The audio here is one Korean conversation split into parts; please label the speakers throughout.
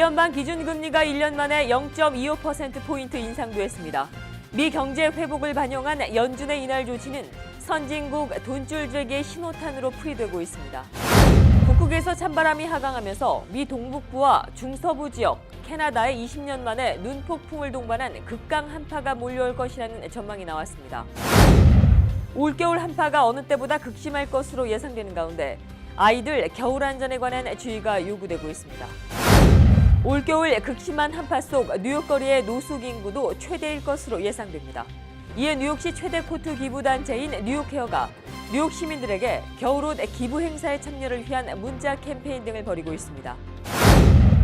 Speaker 1: 미 연방 기준금리가 1년 만에 0.25%포인트 인상됐습니다. 미 경제 회복을 반영한 연준의 이날 조치는 선진국 돈줄 쥐기의 신호탄으로 풀이되고 있습니다. 북극에서 찬바람이 하강하면서 미 동북부와 중서부 지역, 캐나다에 20년 만에 눈폭풍을 동반한 극강 한파가 몰려올 것이라는 전망이 나왔습니다. 올겨울 한파가 어느 때보다 극심할 것으로 예상되는 가운데 아이들 겨울 안전에 관한 주의가 요구되고 있습니다. 올겨울 극심한 한파 속 뉴욕 거리의 노숙 인구도 최대일 것으로 예상됩니다. 이에 뉴욕시 최대 코트 기부 단체인 뉴욕케어가 뉴욕 시민들에게 겨울옷 기부 행사에 참여를 위한 문자 캠페인 등을 벌이고 있습니다.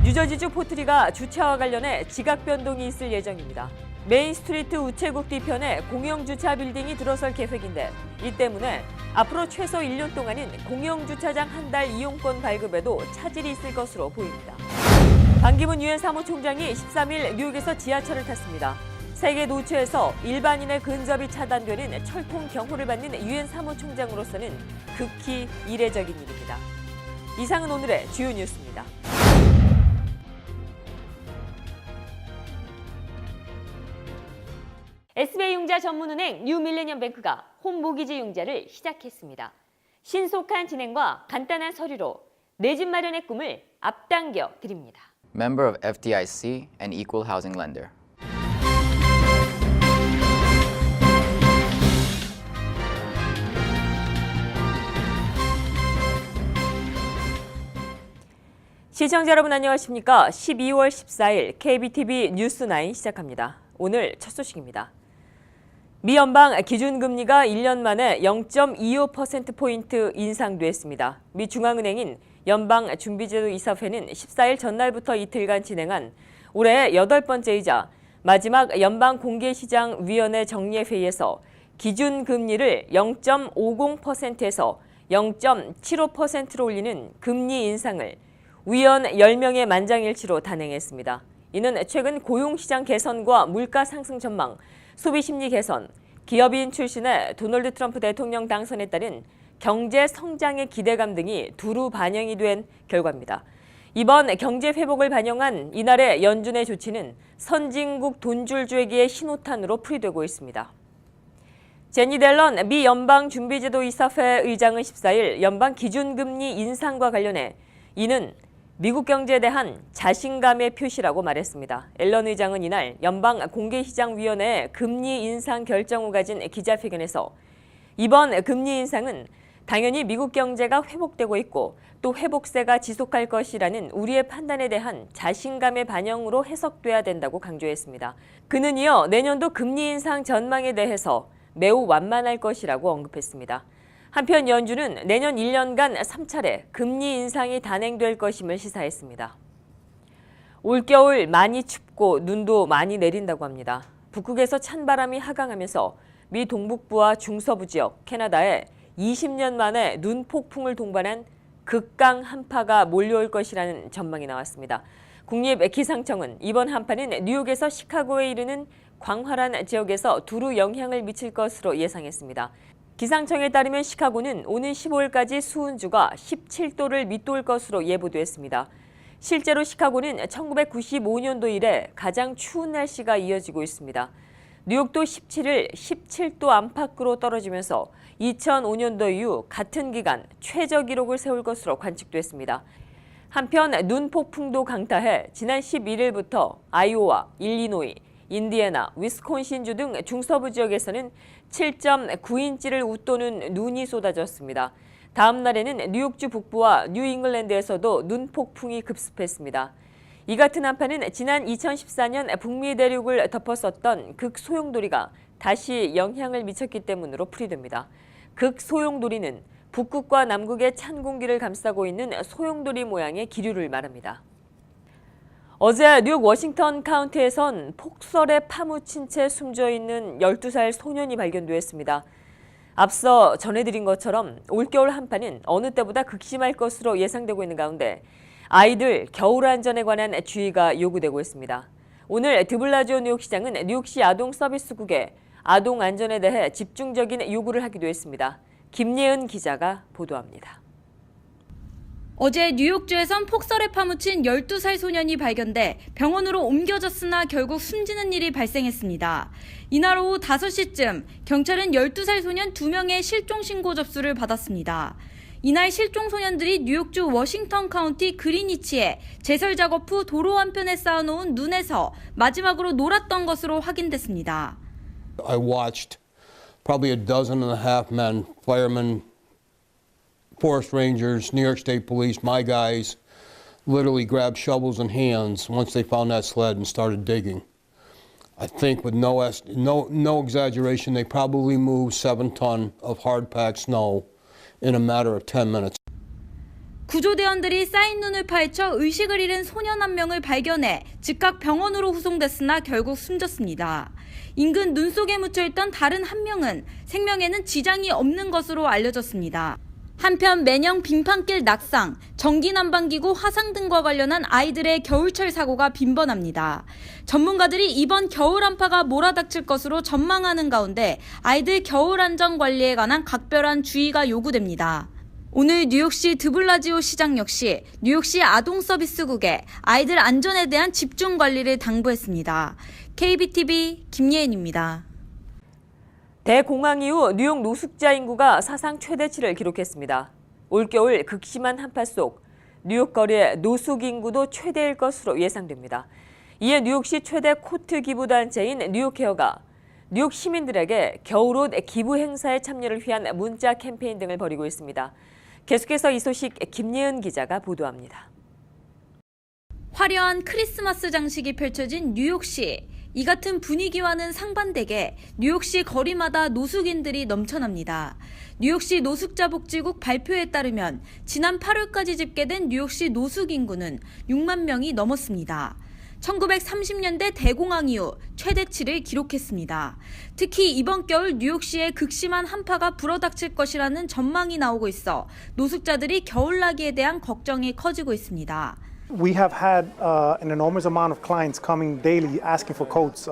Speaker 1: 뉴저지주 포트리가 주차와 관련해 지각 변동이 있을 예정입니다. 메인 스트리트 우체국 뒤편에 공영 주차 빌딩이 들어설 계획인데 이 때문에 앞으로 최소 1년 동안은 공영 주차장 한 달 이용권 발급에도 차질이 있을 것으로 보입니다. 반기문 유엔 사무총장이 13일 뉴욕에서 지하철을 탔습니다. 세계 노초에서 일반인의 근접이 차단되는 철통 경호를 받는 유엔 사무총장으로서는 극히 이례적인 일입니다. 이상은 오늘의 주요 뉴스입니다. SBI 융자 전문은행 뉴밀레니엄뱅크가 홈모기지 융자를 시작했습니다. 신속한 진행과 간단한 서류로 내 집 마련의 꿈을 앞당겨 드립니다.
Speaker 2: Member of FDIC and Equal Housing Lender.
Speaker 1: 시청자 여러분 안녕하십니까? 12월 14일 KBTV 뉴스9 시작합니다. 오늘 첫 소식입니다. 미 연방 기준금리가 1년 만에 0.25%포인트 인상됐습니다. 미 중앙은행인 연방준비제도 이사회는 14일 전날부터 이틀간 진행한 올해 8번째이자 마지막 연방공개시장위원회 정례회의에서 기준금리를 0.50%에서 0.75%로 올리는 금리 인상을 위원 10명의 만장일치로 단행했습니다. 이는 최근 고용시장 개선과 물가 상승 전망, 소비심리 개선, 기업인 출신의 도널드 트럼프 대통령 당선에 따른 경제 성장의 기대감 등이 두루 반영이 된 결과입니다. 이번 경제 회복을 반영한 이날의 연준의 조치는 선진국 돈줄 쥐기의 신호탄으로 풀이되고 있습니다. 제니 델런 미 연방준비제도 이사회 의장은 14일 연방 기준금리 인상과 관련해 이는 미국 경제에 대한 자신감의 표시라고 말했습니다. 앨런 의장은 이날 연방공개시장위원회의 금리 인상 결정 후 가진 기자회견에서 이번 금리 인상은 당연히 미국 경제가 회복되고 있고 또 회복세가 지속할 것이라는 우리의 판단에 대한 자신감의 반영으로 해석돼야 된다고 강조했습니다. 그는 이어 내년도 금리 인상 전망에 대해서 매우 완만할 것이라고 언급했습니다. 한편 연준은 내년 1년간 3차례 금리 인상이 단행될 것임을 시사했습니다. 올겨울 많이 춥고 눈도 많이 내린다고 합니다. 북극에서 찬바람이 하강하면서 미 동북부와 중서부 지역, 캐나다에 20년 만에 눈폭풍을 동반한 극강 한파가 몰려올 것이라는 전망이 나왔습니다. 국립기상청은 이번 한파는 뉴욕에서 시카고에 이르는 광활한 지역에서 두루 영향을 미칠 것으로 예상했습니다. 기상청에 따르면 시카고는 오는 15일까지 수온주가 17도를 밑돌 것으로 예보됐습니다. 실제로 시카고는 1995년도 이래 가장 추운 날씨가 이어지고 있습니다. 뉴욕도 17일 17도 안팎으로 떨어지면서 2005년도 이후 같은 기간 최저 기록을 세울 것으로 관측됐습니다. 한편 눈폭풍도 강타해 지난 11일부터 아이오와, 일리노이, 인디애나, 위스콘신주 등 중서부 지역에서는 7.9인치를 웃도는 눈이 쏟아졌습니다. 다음 날에는 뉴욕주 북부와 뉴잉글랜드에서도 눈폭풍이 급습했습니다. 이 같은 한파는 지난 2014년 북미 대륙을 덮었었던 극소용돌이가 다시 영향을 미쳤기 때문으로 풀이됩니다. 극소용돌이는 북극과 남극의 찬 공기를 감싸고 있는 소용돌이 모양의 기류를 말합니다. 어제 뉴욕 워싱턴 카운티에선 폭설에 파묻힌 채 숨져 있는 12살 소년이 발견됐습니다. 앞서 전해드린 것처럼 올겨울 한파는 어느 때보다 극심할 것으로 예상되고 있는 가운데 아이들 겨울 안전에 관한 주의가 요구되고 있습니다. 오늘 드블라지오 뉴욕시장은 뉴욕시 아동서비스국에 아동 안전에 대해 집중적인 요구를 하기도 했습니다. 김예은 기자가 보도합니다.
Speaker 3: 어제 뉴욕주에선 폭설에 파묻힌 12살 소년이 발견돼 병원으로 옮겨졌으나 결국 숨지는 일이 발생했습니다. 이날 오후 5시쯤 경찰은 12살 소년 2명의 실종 신고 접수를 받았습니다. 이날 실종 소년들이 뉴욕주 워싱턴 카운티 그리니치에 제설 작업 후 도로 한편에 쌓아놓은 눈에서 마지막으로 놀았던 것으로 확인됐습니다.
Speaker 4: I watched probably a dozen and a half men, firemen, forest rangers, New York State Police, my guys, literally grabbed shovels in hands once they found that sled and started digging. I think with no exaggeration, they probably moved 7 tons of hard-packed snow in a matter of 10 minutes.
Speaker 3: 구조대원들이 쌓인 눈을 파헤쳐 의식을 잃은 소년 한 명을 발견해 즉각 병원으로 후송됐으나 결국 숨졌습니다. 인근 눈 속에 묻혀있던 다른 한 명은 생명에는 지장이 없는 것으로 알려졌습니다. 한편 매년 빙판길 낙상, 전기 난방기구 화상 등과 관련한 아이들의 겨울철 사고가 빈번합니다. 전문가들이 이번 겨울 한파가 몰아닥칠 것으로 전망하는 가운데 아이들 겨울 안전 관리에 관한 각별한 주의가 요구됩니다. 오늘 뉴욕시 드블라지오 시장 역시 뉴욕시 아동서비스국에 아이들 안전에 대한 집중 관리를 당부했습니다. KBTV 김예은입니다.
Speaker 1: 대공황 이후 뉴욕 노숙자 인구가 사상 최대치를 기록했습니다. 올겨울 극심한 한파 속 뉴욕 거리의 노숙 인구도 최대일 것으로 예상됩니다. 이에 뉴욕시 최대 코트 기부 단체인 뉴욕케어가 뉴욕 시민들에게 겨울옷 기부 행사에 참여를 위한 문자 캠페인 등을 벌이고 있습니다. 계속해서 이 소식 김예은 기자가 보도합니다.
Speaker 3: 화려한 크리스마스 장식이 펼쳐진 뉴욕시. 이 같은 분위기와는 상반되게 뉴욕시 거리마다 노숙인들이 넘쳐납니다. 뉴욕시 노숙자복지국 발표에 따르면 지난 8월까지 집계된 뉴욕시 노숙 인구는 6만 명이 넘었습니다. 1930년대 대공황 이후 최대치를 기록했습니다. 특히 이번 겨울 뉴욕시에 극심한 한파가 불어닥칠 것이라는 전망이 나오고 있어 노숙자들이 겨울나기에 대한 걱정이 커지고 있습니다.
Speaker 5: We have had an enormous amount of clients coming daily asking for coats.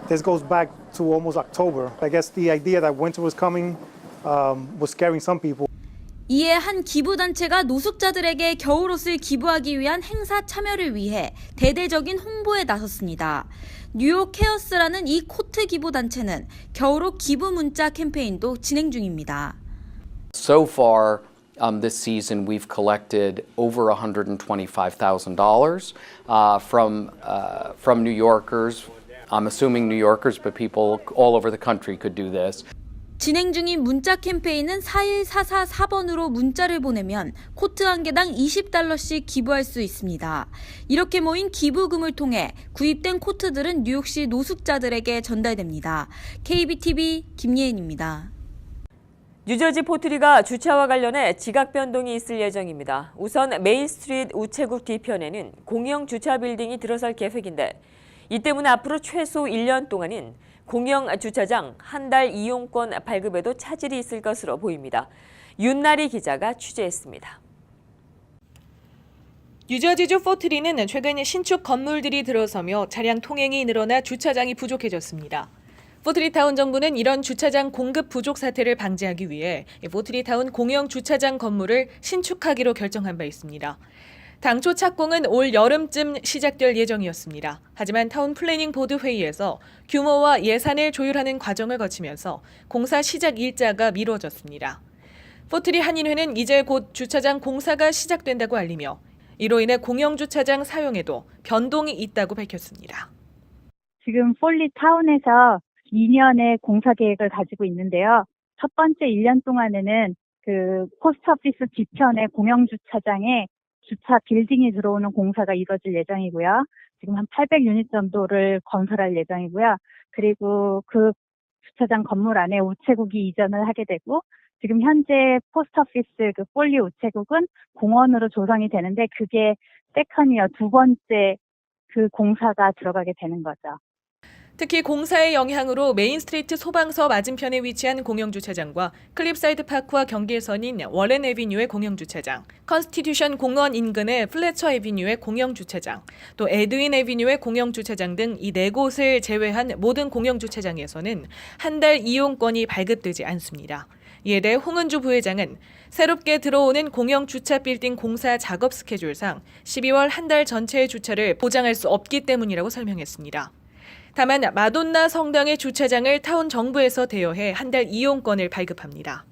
Speaker 5: This goes back to almost October. I guess the idea that winter was coming was scaring some people.
Speaker 3: 이에 한 기부단체가 노숙자들에게 겨울옷을 기부하기 위한 행사 참여를 위해 대대적인 홍보에 나섰습니다. 뉴욕 케어스라는 이 코트 기부단체는 겨울옷 기부 문자 캠페인도 진행 중입니다.
Speaker 6: So far, this season, we've collected over $125,000 from New Yorkers. I'm assuming New Yorkers, but people all over the country could do this.
Speaker 3: 진행 중인 문자 캠페인은 41444번으로 문자를 보내면 코트 한 개당 $20씩 기부할 수 있습니다. 이렇게 모인 기부금을 통해 구입된 코트들은 뉴욕시 노숙자들에게 전달됩니다. KBTV 김예은입니다.
Speaker 1: 뉴저지 포트리가 주차와 관련해 지각 변동이 있을 예정입니다. 우선 메인 스트리트 우체국 뒤편에는 공영 주차 빌딩이 들어설 계획인데 이 때문에 앞으로 최소 1년 동안은 공영 주차장 한 달 이용권 발급에도 차질이 있을 것으로 보입니다. 윤나리 기자가 취재했습니다.
Speaker 7: 뉴저지주 포트리는 최근 신축 건물들이 들어서며 차량 통행이 늘어나 주차장이 부족해졌습니다. 포트리타운 정부는 이런 주차장 공급 부족 사태를 방지하기 위해 포트리타운 공영 주차장 건물을 신축하기로 결정한 바 있습니다. 당초 착공은 올 여름쯤 시작될 예정이었습니다. 하지만 타운 플래닝 보드 회의에서 규모와 예산을 조율하는 과정을 거치면서 공사 시작 일자가 미뤄졌습니다. 포트리 한인회는 이제 곧 주차장 공사가 시작된다고 알리며 이로 인해 공영 주차장 사용에도 변동이 있다고 밝혔습니다.
Speaker 8: 지금 폴리 타운에서 2년의 공사 계획을 가지고 있는데요. 첫 번째 1년 동안에는 그 포스트오피스 뒤편의 공영 주차장에 주차 빌딩이 들어오는 공사가 이루어질 예정이고요. 지금 한 800유닛 정도를 건설할 예정이고요. 그리고 그 주차장 건물 안에 우체국이 이전을 하게 되고 지금 현재 포스트오피스 그 폴리 우체국은 공원으로 조성이 되는데 그게 세컨이어 두 번째 그 공사가 들어가게 되는 거죠.
Speaker 7: 특히 공사의 영향으로 메인 스트리트 소방서 맞은편에 위치한 공영주차장과 클립사이드 파크와 경계선인 워렌 애비뉴의 공영주차장, 컨스티튜션 공원 인근의 플래처 애비뉴의 공영주차장, 또 에드윈 애비뉴의 공영주차장 등 이 4곳을 제외한 모든 공영주차장에서는 한 달 이용권이 발급되지 않습니다. 이에 대해 홍은주 부회장은 새롭게 들어오는 공영 주차 빌딩 공사 작업 스케줄상 12월 한 달 전체의 주차를 보장할 수 없기 때문이라고 설명했습니다. 다만 마돈나 성당의 주차장을 타운 정부에서 대여해 한 달 이용권을 발급합니다.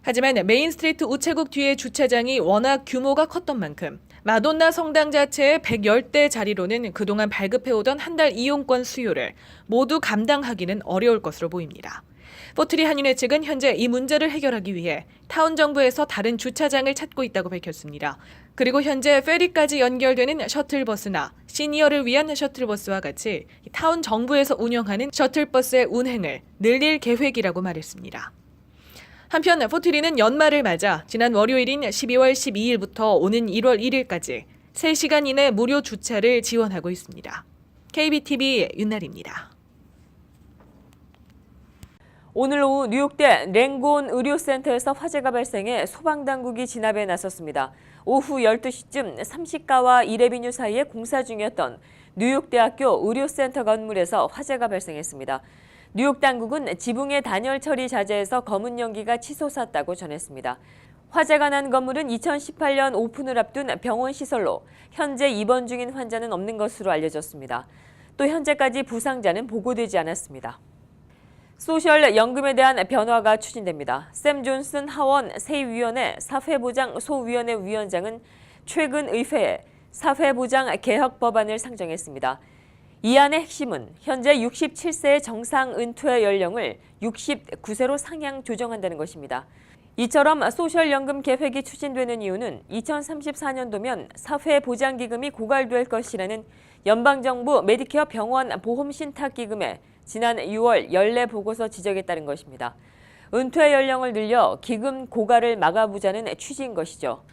Speaker 7: 하지만 메인스트리트 우체국 뒤의 주차장이 워낙 규모가 컸던 만큼 마돈나 성당 자체의 110대 자리로는 그동안 발급해오던 한 달 이용권 수요를 모두 감당하기는 어려울 것으로 보입니다. 포트리 한인회 측은 현재 이 문제를 해결하기 위해 타운 정부에서 다른 주차장을 찾고 있다고 밝혔습니다. 그리고 현재 페리까지 연결되는 셔틀버스나 시니어를 위한 셔틀버스와 같이 타운 정부에서 운영하는 셔틀버스의 운행을 늘릴 계획이라고 말했습니다. 한편 포트리는 연말을 맞아 지난 월요일인 12월 12일부터 오는 1월 1일까지 3시간 이내 무료 주차를 지원하고 있습니다. KBTV 윤나리입니다.
Speaker 1: 오늘 오후 뉴욕대 랭곤 의료센터에서 화재가 발생해 소방당국이 진압에 나섰습니다. 오후 12시쯤 30가와 1에비뉴 사이에 공사 중이었던 뉴욕대학교 의료센터 건물에서 화재가 발생했습니다. 뉴욕 당국은 지붕의 단열 처리 자재에서 검은 연기가 치솟았다고 전했습니다. 화재가 난 건물은 2018년 오픈을 앞둔 병원 시설로 현재 입원 중인 환자는 없는 것으로 알려졌습니다. 또 현재까지 부상자는 보고되지 않았습니다. 소셜 연금에 대한 변화가 추진됩니다. 샘 존슨 하원 세위원회 사회보장 소위원회 위원장은 최근 의회에 사회보장 개혁 법안을 상정했습니다. 이 안의 핵심은 현재 67세의 정상 은퇴 연령을 69세로 상향 조정한다는 것입니다. 이처럼 소셜연금 계획이 추진되는 이유는 2034년도면 사회보장기금이 고갈될 것이라는 연방정부 메디케어 병원 보험신탁기금의 지난 6월 연례 보고서 지적에 따른 것입니다. 은퇴 연령을 늘려 기금 고갈을 막아보자는 취지인 것이죠.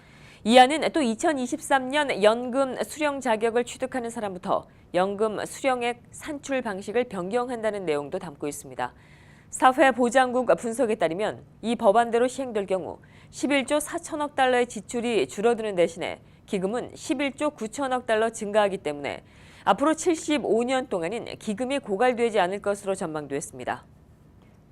Speaker 1: 이 안은 또 2023년 연금 수령 자격을 취득하는 사람부터 연금 수령액 산출 방식을 변경한다는 내용도 담고 있습니다. 사회보장국 분석에 따르면 이 법안대로 시행될 경우 11조 4천억 달러의 지출이 줄어드는 대신에 기금은 11조 9천억 달러 증가하기 때문에 앞으로 75년 동안은 기금이 고갈되지 않을 것으로 전망됐습니다.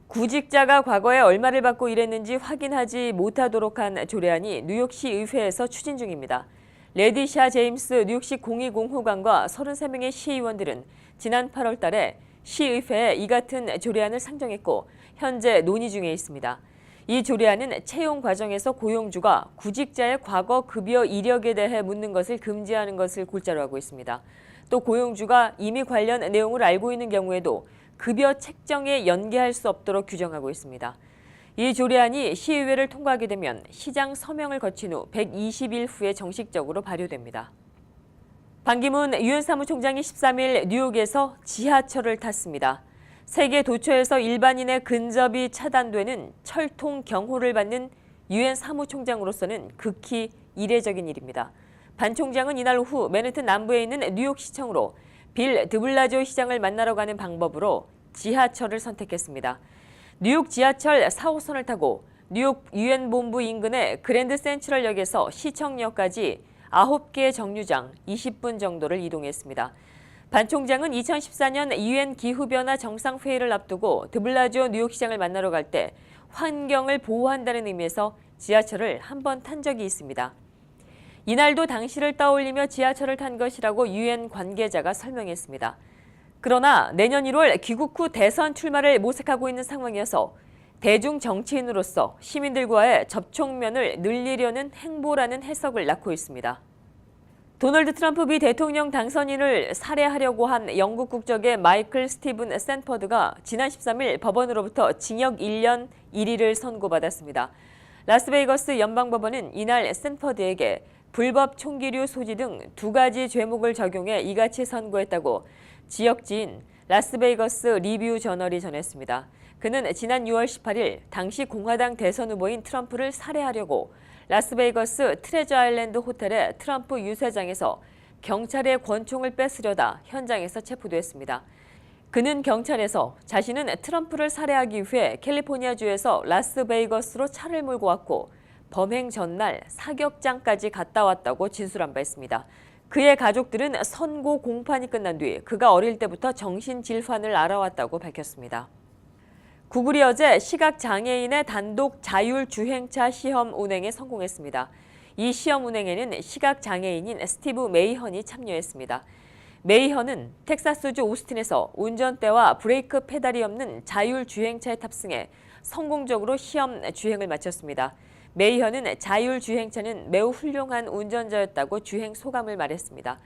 Speaker 1: 구직자가 과거에 얼마를 받고 일했는지 확인하지 못하도록 한 조례안이 뉴욕시 의회에서 추진 중입니다. 레디샤 제임스 뉴욕시 공의공호관과 33명의 시의원들은 지난 8월 달에 시의회에 이 같은 조례안을 상정했고 현재 논의 중에 있습니다. 이 조례안은 채용 과정에서 고용주가 구직자의 과거 급여 이력에 대해 묻는 것을 금지하는 것을 골자로 하고 있습니다. 또 고용주가 이미 관련 내용을 알고 있는 경우에도 급여 책정에 연계할 수 없도록 규정하고 있습니다. 이 조례안이 시의회를 통과하게 되면 시장 서명을 거친 후 120일 후에 정식적으로 발효됩니다. 반기문 유엔 사무총장이 13일 뉴욕에서 지하철을 탔습니다. 세계 도처에서 일반인의 근접이 차단되는 철통 경호를 받는 유엔 사무총장으로서는 극히 이례적인 일입니다. 반 총장은 이날 오후 맨해튼 남부에 있는 뉴욕시청으로 빌 드블라지오 시장을 만나러 가는 방법으로 지하철을 선택했습니다. 뉴욕 지하철 4호선을 타고 뉴욕 유엔 본부 인근의 그랜드 센트럴역에서 시청역까지 9개의 정류장 20분 정도를 이동했습니다. 반 총장은 2014년 유엔 기후변화 정상회의를 앞두고 드블라지오 뉴욕시장을 만나러 갈 때 환경을 보호한다는 의미에서 지하철을 한 번 탄 적이 있습니다. 이날도 당시를 떠올리며 지하철을 탄 것이라고 유엔 관계자가 설명했습니다. 그러나 내년 1월 귀국 후 대선 출마를 모색하고 있는 상황이어서 대중 정치인으로서 시민들과의 접촉면을 늘리려는 행보라는 해석을 낳고 있습니다. 도널드 트럼프 미 대통령 당선인을 살해하려고 한 영국 국적의 마이클 스티븐 샌퍼드가 지난 13일 법원으로부터 징역 1년 1일을 선고받았습니다. 라스베이거스 연방법원은 이날 샌퍼드에게 불법 총기류 소지 등 2가지 죄목을 적용해 이같이 선고했다고 지역지인 라스베이거스 리뷰 저널이 전했습니다. 그는 지난 6월 18일 당시 공화당 대선 후보인 트럼프를 살해하려고 라스베이거스 트레저 아일랜드 호텔의 트럼프 유세장에서 경찰의 권총을 뺏으려다 현장에서 체포됐습니다. 그는 경찰에서 자신은 트럼프를 살해하기 위해 캘리포니아주에서 라스베이거스로 차를 몰고 왔고 범행 전날 사격장까지 갔다 왔다고 진술한 바 있습니다. 그의 가족들은 선고 공판이 끝난 뒤 그가 어릴 때부터 정신질환을 앓아왔다고 밝혔습니다. 구글이 어제 시각장애인의 단독 자율주행차 시험 운행에 성공했습니다. 이 시험 운행에는 시각장애인인 스티브 메이헌이 참여했습니다. 메이헌은 텍사스주 오스틴에서 운전대와 브레이크 페달이 없는 자율주행차에 탑승해 성공적으로 시험 주행을 마쳤습니다. 메이헌은 자율주행차는 매우 훌륭한 운전자였다고 주행 소감을 말했습니다.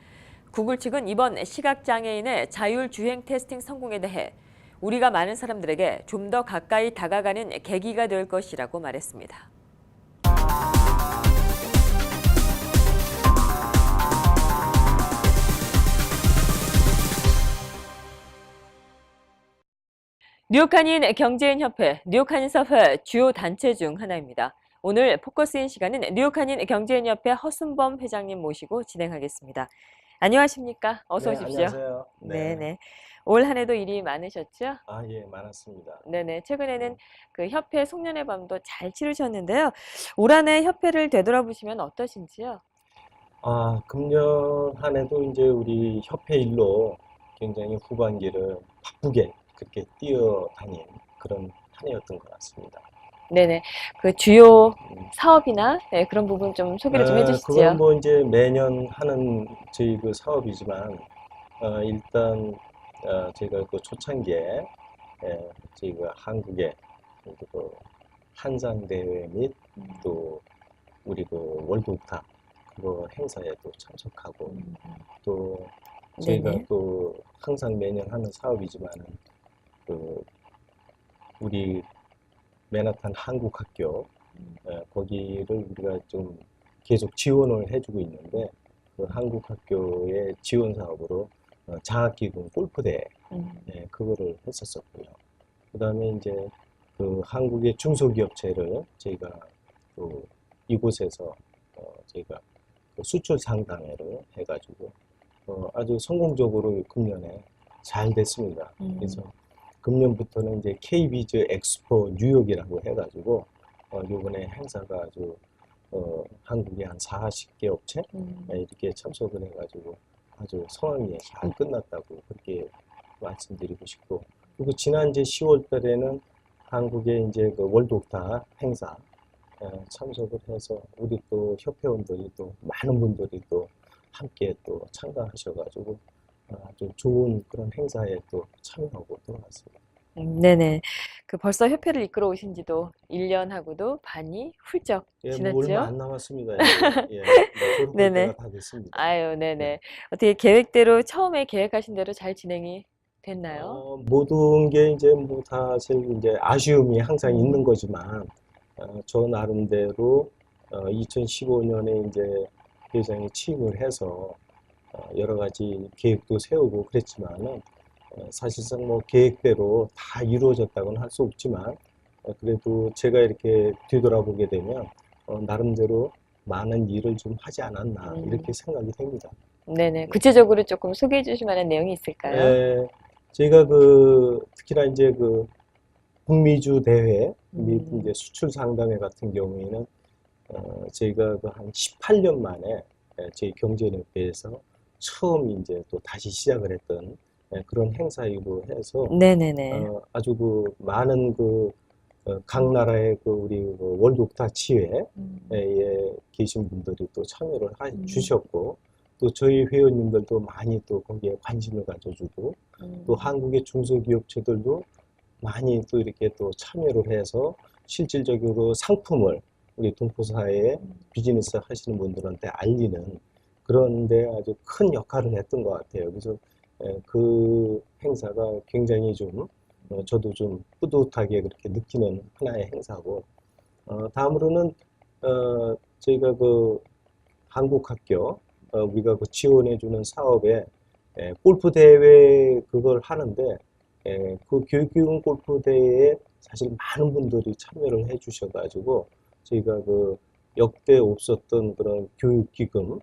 Speaker 1: 구글 측은 이번 시각장애인의 자율주행 테스팅 성공에 대해 우리가 많은 사람들에게 좀 더 가까이 다가가는 계기가 될 것이라고 말했습니다. 뉴욕 한인 경제인협회, 뉴욕 한인사회 주요 단체 중 하나입니다. 오늘 포커스인 시간은 뉴욕 한인 경제인협회 허순범 회장님 모시고 진행하겠습니다. 안녕하십니까? 어서 오십시오.
Speaker 9: 안녕하세요.
Speaker 1: 네네. 올 한 해도 일이 많으셨죠?
Speaker 9: 예, 많았습니다.
Speaker 1: 네네. 최근에는 그 협회 송년회 밤도 잘 치르셨는데요. 올 한 해 협회를 되돌아보시면 어떠신지요?
Speaker 9: 금년 한 해도 이제 우리 협회 일로 굉장히 후반기를 바쁘게 그렇게 뛰어다닌 그런 한 해였던 것 같습니다.
Speaker 1: 네네. 그 주요 사업이나 그런 부분 좀 소개를 좀
Speaker 9: 그건
Speaker 1: 해주시죠.
Speaker 9: 뭐 이제 매년 하는 저희 그 사업이지만, 일단, 저희가 그 초창기에, 저희가 한국의 그 한상대회 및 또 우리 그 월드오타 그거 행사에 또 참석하고 또 저희가
Speaker 1: 네네.
Speaker 9: 또 항상 매년 하는 사업이지만은 그 우리 맨하탄 한국학교 거기를 우리가 좀 계속 지원을 해주고 있는데 그 한국학교의 지원 사업으로 장학기금 골프대회 그거를 했었었고요. 그다음에 이제 그 한국의 중소기업체를 저희가 또 이곳에서 저희가 그 수출 상담회를 해가지고 아주 성공적으로 금년에 잘 됐습니다. 그래서 금년부터는 이제 KBIZ 엑스포 뉴욕이라고 해가지고 요번에 행사가 아주 한국의 한 40개 업체 이렇게 참석을 해가지고 아주 성황리에 잘 끝났다고 그렇게 말씀드리고 싶고, 그리고 지난 이제 10월 달에는 한국의 이제 그 월드오타 행사 참석을 해서 우리 또 협회원들이 또 많은 분들이 또 함께 또 참가하셔가지고 아주 좋은 그런 행사에 또 참여하고 돌아왔습니다.
Speaker 1: 네네. 그 벌써 협회를 이끌어 오신 지도 1년하고도 반이 훌쩍
Speaker 9: 뭐
Speaker 1: 지났죠?
Speaker 9: 얼마 안 남았습니다. 뭐 졸업할
Speaker 1: 네네.
Speaker 9: 때가 다 됐습니다.
Speaker 1: 아유, 네네.
Speaker 9: 네.
Speaker 1: 어떻게 계획대로 처음에 계획하신 대로 잘 진행이 됐나요?
Speaker 9: 모든 게 이제 뭐 사실 이제 아쉬움이 항상 있는 거지만 저 나름대로 2015년에 이제 회장이 취임을 해서 여러 가지 계획도 세우고 그랬지만은 사실상 뭐 계획대로 다 이루어졌다고는 할 수 없지만 그래도 제가 이렇게 뒤돌아보게 되면 나름대로 많은 일을 좀 하지 않았나 이렇게 생각이 됩니다.
Speaker 1: 네네. 구체적으로 조금 소개해 주실 만한 내용이 있을까요?
Speaker 9: 저희가 그 특히나 이제 그 북미주 대회 및 이제 수출 상담회 같은 경우에는 저희가 그 한 18년 만에 저희 경제협회에서 처음 이제 또 다시 시작을 했던 그런 행사이기도 해서
Speaker 1: 네네네.
Speaker 9: 아주 그 많은 그 각 나라의 그 우리 그 월드오타 치회에 계신 분들이 또 참여를 주셨고 또 저희 회원님들도 많이 또 거기에 관심을 가져주고 또 한국의 중소기업체들도 많이 또 이렇게 또 참여를 해서 실질적으로 상품을 우리 동포사회에 비즈니스 하시는 분들한테 알리는 그런데 아주 큰 역할을 했던 것 같아요. 그래서 그 행사가 굉장히 좀 저도 좀 뿌듯하게 그렇게 느끼는 하나의 행사고, 다음으로는 저희가 그 한국학교 우리가 그 지원해주는 사업에 골프 대회 그걸 하는데 그 교육기금 골프 대회에 사실 많은 분들이 참여를 해주셔가지고 저희가 그 역대 없었던 그런 교육기금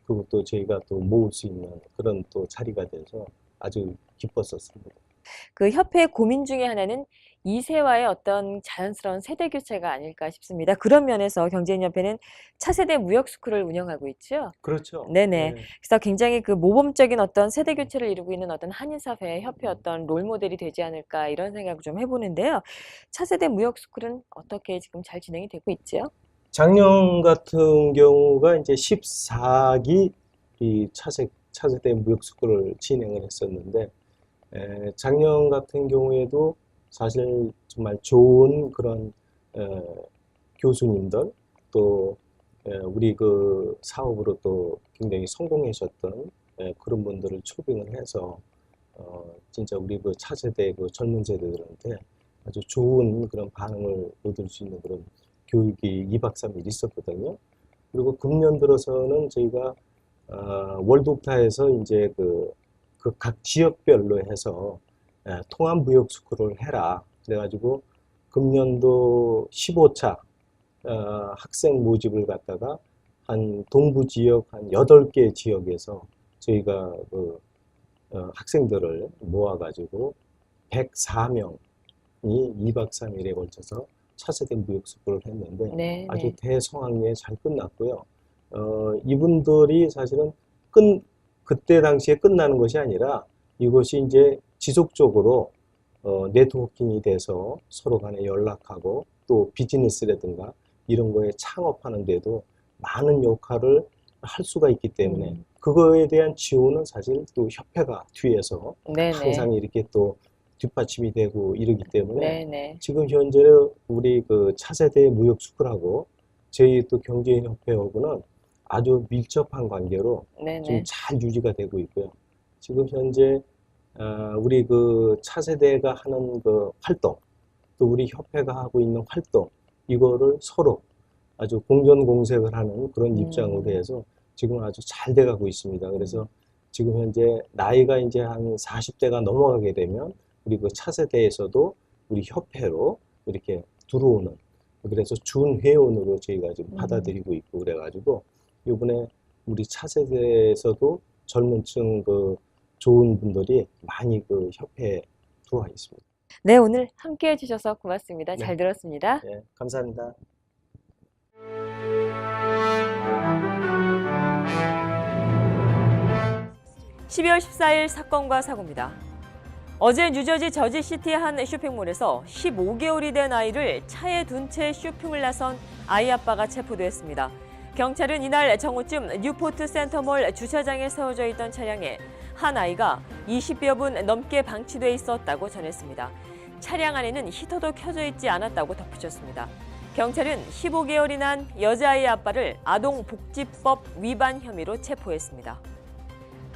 Speaker 9: 그것도 저희가 또 모을 수 있는 그런 또 자리가 돼서 아주 기뻤었습니다.
Speaker 1: 그 협회 고민 중에 하나는 2세와의 어떤 자연스러운 세대 교체가 아닐까 싶습니다. 그런 면에서 경제인협회는 차세대 무역 스쿨을 운영하고 있죠.
Speaker 9: 그렇죠.
Speaker 1: 네네.
Speaker 9: 네.
Speaker 1: 그래서 굉장히 그 모범적인 어떤 세대 교체를 이루고 있는 어떤 한인사회 협회 어떤 롤 모델이 되지 않을까 이런 생각을 좀 해보는데요. 차세대 무역 스쿨은 어떻게 지금 잘 진행이 되고 있죠?
Speaker 9: 작년 같은 경우가 이제 14기 이 차세대 무역 스쿨을 진행을 했었는데, 작년 같은 경우에도 사실 정말 좋은 그런 교수님들 또 우리 그 사업으로 또 굉장히 성공하셨던 그런 분들을 초빙을 해서 진짜 우리 그 차세대 그 젊은 세대들한테 아주 좋은 그런 반응을 얻을 수 있는 그런 교육이 2박 3일 있었거든요. 그리고 금년 들어서는 저희가 월드옵타에서 이제 그 각 지역별로 해서 통합 무역 스쿨을 해라. 그래가지고 금년도 15차 학생 모집을 갖다가 한 동부 지역 한 8개 지역에서 저희가 그 학생들을 모아가지고 104명이 2박 3일에 걸쳐서 차세대 무역 스쿨을 했는데
Speaker 1: 네,
Speaker 9: 아주
Speaker 1: 네.
Speaker 9: 대성황리에 잘 끝났고요. 이분들이 사실은 그때 당시에 끝나는 것이 아니라 이것이 이제 지속적으로 네트워킹이 돼서 서로 간에 연락하고 또 비즈니스라든가 이런 거에 창업하는 데도 많은 역할을 할 수가 있기 때문에 그거에 대한 지원은 사실 또 협회가 뒤에서
Speaker 1: 네네.
Speaker 9: 항상 이렇게 또 뒷받침이 되고 이러기 때문에
Speaker 1: 네네.
Speaker 9: 지금 현재 우리 그 차세대 무역 스쿨하고 저희 또 경제인협회하고는 아주 밀접한 관계로
Speaker 1: 네네.
Speaker 9: 좀 잘 유지가 되고 있고요. 지금 현재 우리 그 차세대가 하는 그 활동, 또 우리 협회가 하고 있는 활동, 이거를 서로 아주 공존공색을 하는 그런 입장으로 해서 지금 아주 잘 돼가고 있습니다. 그래서 지금 현재 나이가 이제 한 40대가 넘어가게 되면 우리 그 차세대에서도 우리 협회로 이렇게 들어오는, 그래서 준회원으로 저희가 지금 받아들이고 있고 그래가지고 이번에 우리 차세대에서도 젊은 층 그 좋은 분들이 많이 그 협회에 들어와 있습니다.
Speaker 1: 네, 오늘 함께 해주셔서 고맙습니다. 잘
Speaker 9: 네.
Speaker 1: 들었습니다.
Speaker 9: 네, 감사합니다.
Speaker 1: 12월 14일 사건과 사고입니다. 어제 뉴저지 저지시티의 한 쇼핑몰에서 15개월이 된 아이를 차에 둔 채 쇼핑을 나선 아이 아빠가 체포됐습니다. 경찰은 이날 정오쯤 뉴포트 센터몰 주차장에 세워져 있던 차량에 한 아이가 20여 분 넘게 방치돼 있었다고 전했습니다. 차량 안에는 히터도 켜져 있지 않았다고 덧붙였습니다. 경찰은 15개월이 난 여자아이 아빠를 아동복지법 위반 혐의로 체포했습니다.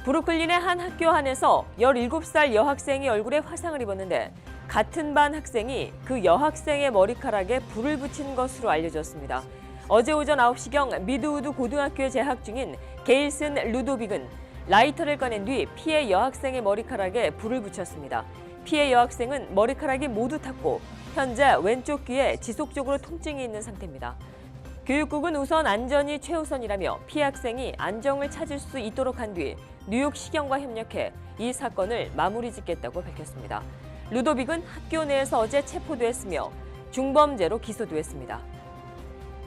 Speaker 1: 브루클린의 한 학교 안에서 17살 여학생이 얼굴에 화상을 입었는데 같은 반 학생이 그 여학생의 머리카락에 불을 붙인 것으로 알려졌습니다. 어제 오전 9시경 미드우드 고등학교에 재학 중인 게일슨 루도빅은 라이터를 꺼낸 뒤 피해 여학생의 머리카락에 불을 붙였습니다. 피해 여학생은 머리카락이 모두 탔고 현재 왼쪽 귀에 지속적으로 통증이 있는 상태입니다. 교육국은 우선 안전이 최우선이라며 피해 학생이 안정을 찾을 수 있도록 한 뒤 뉴욕시경과 협력해 이 사건을 마무리 짓겠다고 밝혔습니다. 루도빅은 학교 내에서 어제 체포됐으며 중범죄로 기소도 했습니다.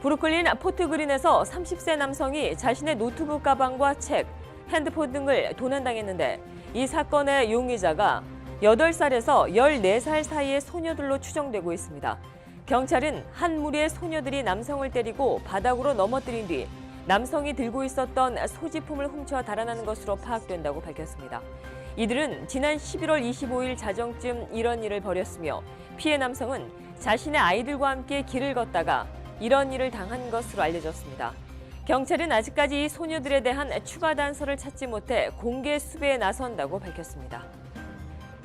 Speaker 1: 브루클린 포트그린에서 30세 남성이 자신의 노트북 가방과 책, 핸드폰 등을 도난당했는데 이 사건의 용의자가 8살에서 14살 사이의 소녀들로 추정되고 있습니다. 경찰은 한 무리의 소녀들이 남성을 때리고 바닥으로 넘어뜨린 뒤 남성이 들고 있었던 소지품을 훔쳐 달아나는 것으로 파악된다고 밝혔습니다. 이들은 지난 11월 25일 자정쯤 이런 일을 벌였으며 피해 남성은 자신의 아이들과 함께 길을 걷다가 이런 일을 당한 것으로 알려졌습니다. 경찰은 아직까지 이 소녀들에 대한 추가 단서를 찾지 못해 공개 수배에 나선다고 밝혔습니다.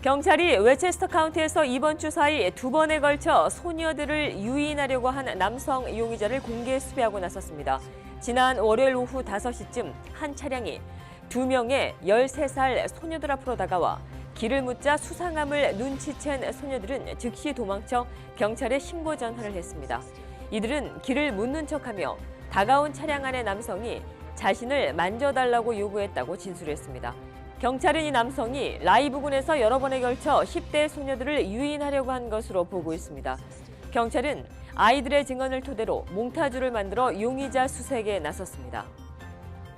Speaker 1: 경찰이 웨체스터 카운티에서 이번 주 사이 2번에 걸쳐 소녀들을 유인하려고 한 남성 용의자를 공개 수배하고 나섰습니다. 지난 월요일 오후 5시쯤 한 차량이 2명의 13살 소녀들 앞으로 다가와 길을 묻자 수상함을 눈치챈 소녀들은 즉시 도망쳐 경찰에 신고 전화를 했습니다. 이들은 길을 묻는 척하며 다가온 차량 안의 남성이 자신을 만져달라고 요구했다고 진술했습니다. 경찰은 이 남성이 라이브군에서 여러 번에 걸쳐 10대 소녀들을 유인하려고 한 것으로 보고 있습니다. 경찰은 아이들의 증언을 토대로 몽타주를 만들어 용의자 수색에 나섰습니다.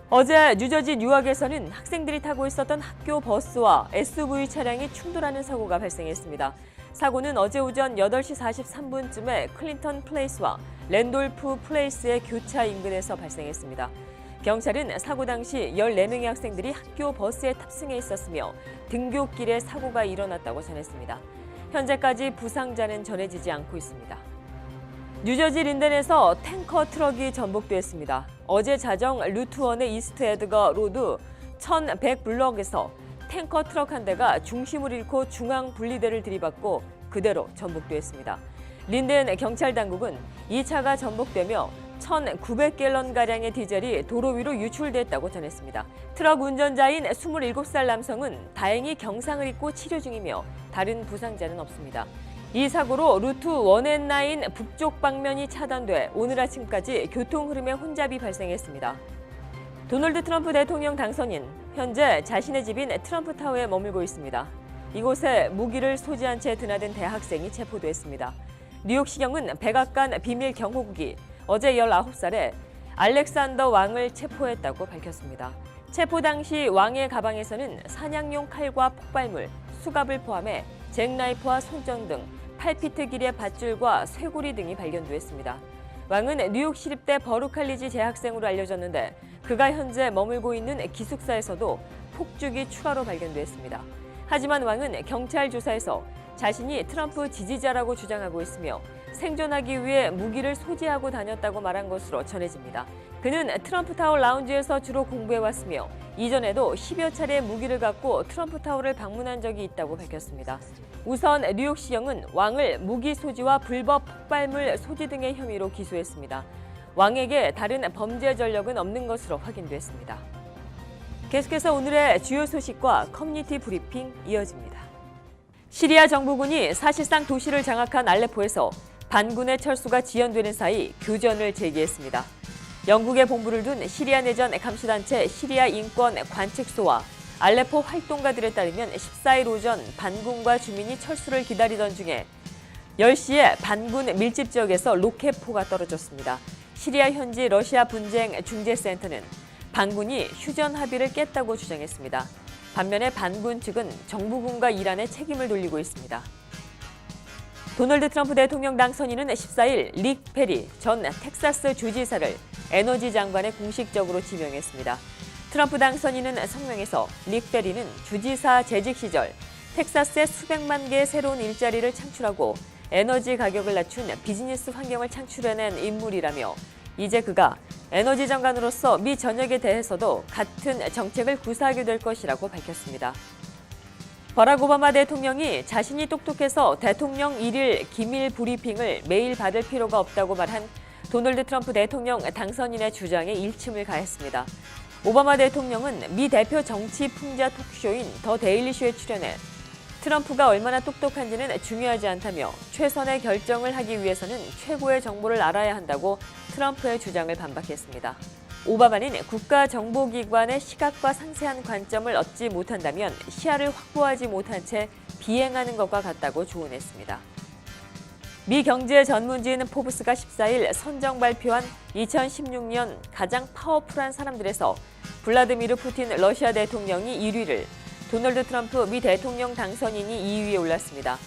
Speaker 1: 어제 뉴저지 뉴악에서는 학생들이 타고 있었던 학교 버스와 SUV 차량이 충돌하는 사고가 발생했습니다. 사고는 어제 오전 8시 43분쯤에 클린턴 플레이스와 랜돌프 플레이스의 교차 인근에서 발생했습니다. 경찰은 사고 당시 14명의 학생들이 학교 버스에 탑승해 있었으며 등교길에 사고가 일어났다고 전했습니다. 현재까지 부상자는 전해지지 않고 있습니다. 뉴저지 린덴에서 탱커 트럭이 전복됐습니다. 어제 자정 루트원의 이스트 에드거 로드 1100블럭에서 탱커 트럭 한 대가 중심을 잃고 중앙 분리대를 들이받고 그대로 전복됐습니다. 린덴 경찰 당국은 이 차가 전복되며 1,900갤런가량의 디젤이 도로 위로 유출됐다고 전했습니다. 트럭 운전자인 27살 남성은 다행히 경상을 입고 치료 중이며 다른 부상자는 없습니다. 이 사고로 루트 1&9 북쪽 방면이 차단돼 오늘 아침까지 교통 흐름에 혼잡이 발생했습니다. 도널드 트럼프 대통령 당선인, 현재 자신의 집인 트럼프타워에 머물고 있습니다. 이곳에 무기를 소지한 채 드나든 대학생이 체포됐습니다. 뉴욕시경은 백악관 비밀 경호국이 어제 19살에 알렉산더 왕을 체포했다고 밝혔습니다. 체포 당시 왕의 가방에서는 사냥용 칼과 폭발물, 수갑을 포함해 잭나이프와 손정 등 8피트 길이의 밧줄과 쇠고리 등이 발견됐습니다. 왕은 뉴욕 시립대 버루칼리지 재학생으로 알려졌는데 그가 현재 머물고 있는 기숙사에서도 폭죽이 추가로 발견됐습니다. 하지만 왕은 경찰 조사에서 자신이 트럼프 지지자라고 주장하고 있으며 생존하기 위해 무기를 소지하고 다녔다고 말한 것으로 전해집니다. 그는 트럼프타워 라운지에서 주로 공부해왔으며 이전에도 10여 차례 무기를 갖고 트럼프타워를 방문한 적이 있다고 밝혔습니다. 우선 뉴욕시경은 왕을 무기 소지와 불법 폭발물 소지 등의 혐의로 기소했습니다. 왕에게 다른 범죄 전력은 없는 것으로 확인됐습니다. 계속해서 오늘의 주요 소식과 커뮤니티 브리핑 이어집니다. 시리아 정부군이 사실상 도시를 장악한 알레포에서 반군의 철수가 지연되는 사이 교전을 제기했습니다. 영국의 본부를 둔 시리아 내전 감시단체 시리아 인권 관측소와 알레포 활동가들에 따르면 14일 오전 반군과 주민이 철수를 기다리던 중에 10시에 반군 밀집 지역에서 로켓포가 떨어졌습니다. 시리아 현지 러시아 분쟁 중재센터는 반군이 휴전 합의를 깼다고 주장했습니다. 반면에 반군 측은 정부군과 이란에 책임을 돌리고 있습니다. 도널드 트럼프 대통령 당선인은 14일 릭 페리 전 텍사스 주지사를 에너지 장관에 공식적으로 지명했습니다. 트럼프 당선인은 성명에서 릭 페리는 주지사 재직 시절 텍사스에 수백만 개의 새로운 일자리를 창출하고 에너지 가격을 낮춘 비즈니스 환경을 창출해낸 인물이라며 이제 그가 에너지 장관으로서 미 전역에 대해서도 같은 정책을 구사하게 될 것이라고 밝혔습니다. 버락 오바마 대통령이 자신이 똑똑해서 대통령 1일 기밀 브리핑을 매일 받을 필요가 없다고 말한 도널드 트럼프 대통령 당선인의 주장에 일침을 가했습니다. 오바마 대통령은 미 대표 정치 풍자 토크쇼인 더 데일리쇼에 출연해 트럼프가 얼마나 똑똑한지는 중요하지 않다며 최선의 결정을 하기 위해서는 최고의 정보를 알아야 한다고 트럼프의 주장을 반박했습니다. 오바마는 국가정보기관의 시각과 상세한 관점을 얻지 못한다면 시야를 확보하지 못한 채 비행하는 것과 같다고 조언했습니다. 미 경제 전문지인 포브스가 14일 선정 발표한 2016년 가장 파워풀한 사람들에서 블라디미르 푸틴 러시아 대통령이 1위를, 도널드 트럼프 미 대통령 당선인이 2위에 올랐습니다.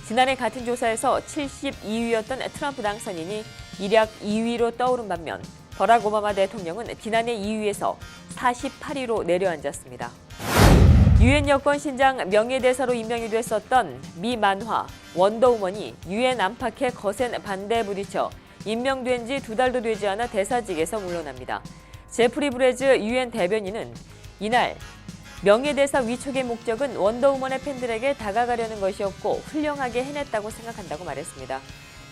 Speaker 1: 지난해 같은 조사에서 72위였던 트럼프 당선인이 일약 2위로 떠오른 반면 버락 오바마 대통령은 지난해 2위에서 48위로 내려앉았습니다. 유엔 여권신장 명예대사로 임명이 됐었던 미 만화 원더우먼이 유엔 안팎의 거센 반대에 부딪혀 임명된 지 2달도 되지 않아 대사직에서 물러납니다. 제프리 브레즈 유엔 대변인은 이날 명예대사 위촉의 목적은 원더우먼의 팬들에게 다가가려는 것이었고 훌륭하게 해냈다고 생각한다고 말했습니다.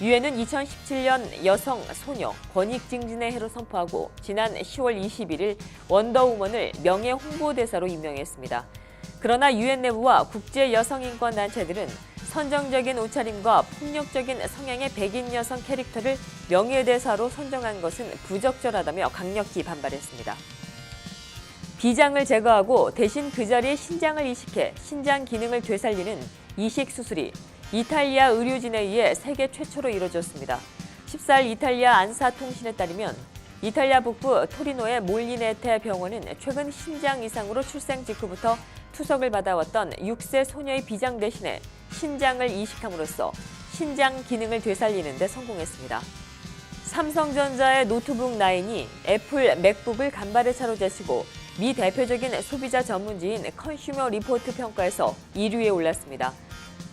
Speaker 1: 유엔은 2017년 여성, 소녀, 권익 증진의 해로 선포하고 지난 10월 21일 원더우먼을 명예 홍보대사로 임명했습니다. 그러나 유엔 내부와 국제 여성 인권 단체들은 선정적인 옷차림과 폭력적인 성향의 백인 여성 캐릭터를 명예대사로 선정한 것은 부적절하다며 강력히 반발했습니다. 비장을 제거하고 대신 그 자리에 신장을 이식해 신장 기능을 되살리는 이식 수술이 이탈리아 의료진에 의해 세계 최초로 이뤄졌습니다. 14일 이탈리아 안사통신에 따르면 이탈리아 북부 토리노의 몰리네테 병원은 최근 신장 이상으로 출생 직후부터 투석을 받아왔던 6세 소녀의 비장 대신에 신장을 이식함으로써 신장 기능을 되살리는 데 성공했습니다. 삼성전자의 노트북 9이 애플 맥북을 간발의 차로 제치고 미 대표적인 소비자 전문지인 컨슈머 리포트 평가에서 1위에 올랐습니다.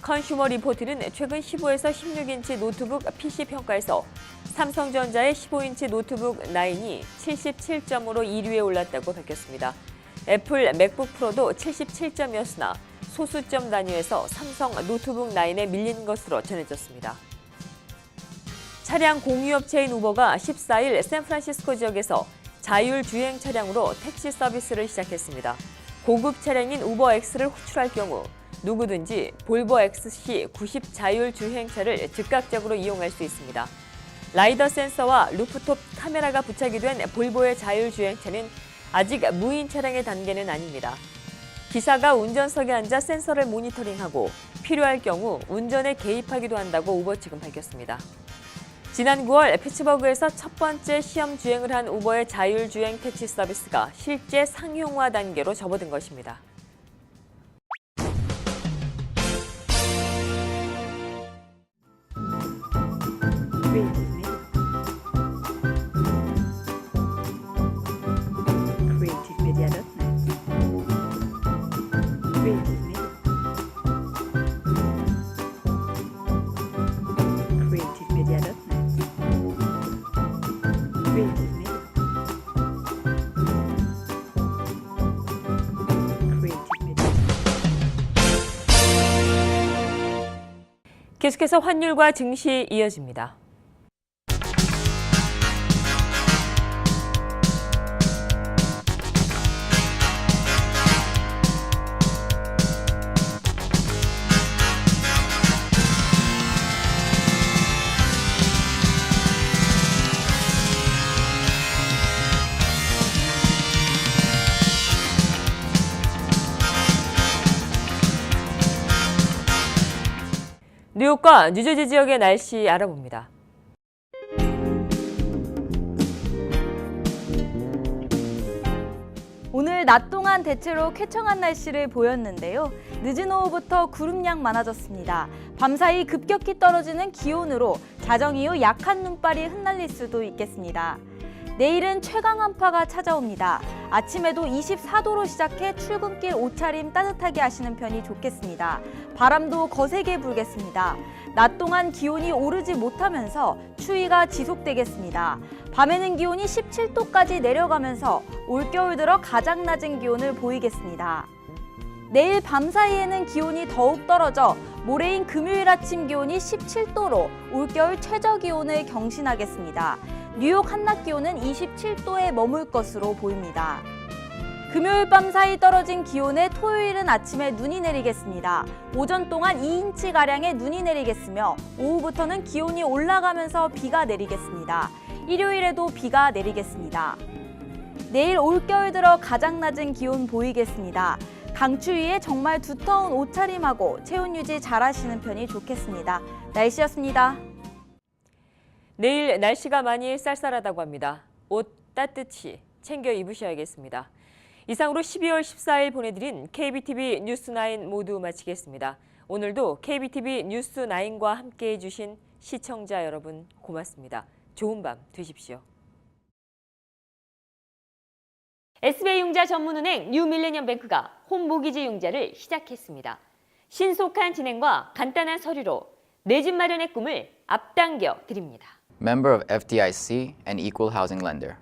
Speaker 1: 컨슈머 리포트는 최근 15에서 16인치 노트북 PC 평가에서 삼성전자의 15인치 노트북 9이 77점으로 1위에 올랐다고 밝혔습니다. 애플 맥북 프로도 77점이었으나 소수점 단위에서 삼성 노트북 9에 밀린 것으로 전해졌습니다. 차량 공유업체인 우버가 14일 샌프란시스코 지역에서 자율주행 차량으로 택시 서비스를 시작했습니다. 고급 차량인 우버X를 호출할 경우 누구든지 볼보 XC 90 자율주행차를 즉각적으로 이용할 수 있습니다. 라이더 센서와 루프톱 카메라가 부착이 된 볼보의 자율주행차는 아직 무인 차량의 단계는 아닙니다. 기사가 운전석에 앉아 센서를 모니터링하고 필요할 경우 운전에 개입하기도 한다고 우버 측은 밝혔습니다. 지난 9월 피츠버그에서 첫 번째 시험 주행을 한 우버의 자율주행 택시 서비스가 실제 상용화 단계로 접어든 것입니다. 계속해서 환율과 증시 이어집니다. 뉴욕과 뉴저지 지역의 날씨 알아봅니다.
Speaker 3: 오늘 낮 동안 대체로 쾌청한 날씨를 보였는데요. 늦은 오후부터 구름량 많아졌습니다. 밤사이 급격히 떨어지는 기온으로 자정 이후 약한 눈발이 흩날릴 수도 있겠습니다. 내일은 최강 한파가 찾아옵니다. 아침에도 24도로 시작해 출근길 옷차림 따뜻하게 하시는 편이 좋겠습니다. 바람도 거세게 불겠습니다. 낮 동안 기온이 오르지 못하면서 추위가 지속되겠습니다. 밤에는 기온이 17도까지 내려가면서 올겨울 들어 가장 낮은 기온을 보이겠습니다. 내일 밤 사이에는 기온이 더욱 떨어져 모레인 금요일 아침 기온이 17도로 올겨울 최저 기온을 경신하겠습니다. 뉴욕 한낮 기온은 27도에 머물 것으로 보입니다. 금요일 밤 사이 떨어진 기온에 토요일은 아침에 눈이 내리겠습니다. 오전 동안 2인치가량의 눈이 내리겠으며 오후부터는 기온이 올라가면서 비가 내리겠습니다. 일요일에도 비가 내리겠습니다. 내일 올겨울 들어 가장 낮은 기온 보이겠습니다. 강추위에 정말 두터운 옷차림하고 체온 유지 잘 하시는 편이 좋겠습니다. 날씨였습니다.
Speaker 1: 내일 날씨가 많이 쌀쌀하다고 합니다. 옷 따뜻히 챙겨 입으셔야겠습니다. 이상으로 12월 14일 보내드린 KBTV 뉴스9 모두 마치겠습니다. 오늘도 KBTV 뉴스9과 함께해 주신 시청자 여러분 고맙습니다. 좋은 밤 되십시오. SBI융자 전문은행 뉴밀레니엄뱅크가 홈모기지 융자를 시작했습니다. 신속한 진행과 간단한 서류로 내 집 마련의 꿈을 앞당겨 드립니다.
Speaker 2: Member of FDIC and equal housing lender.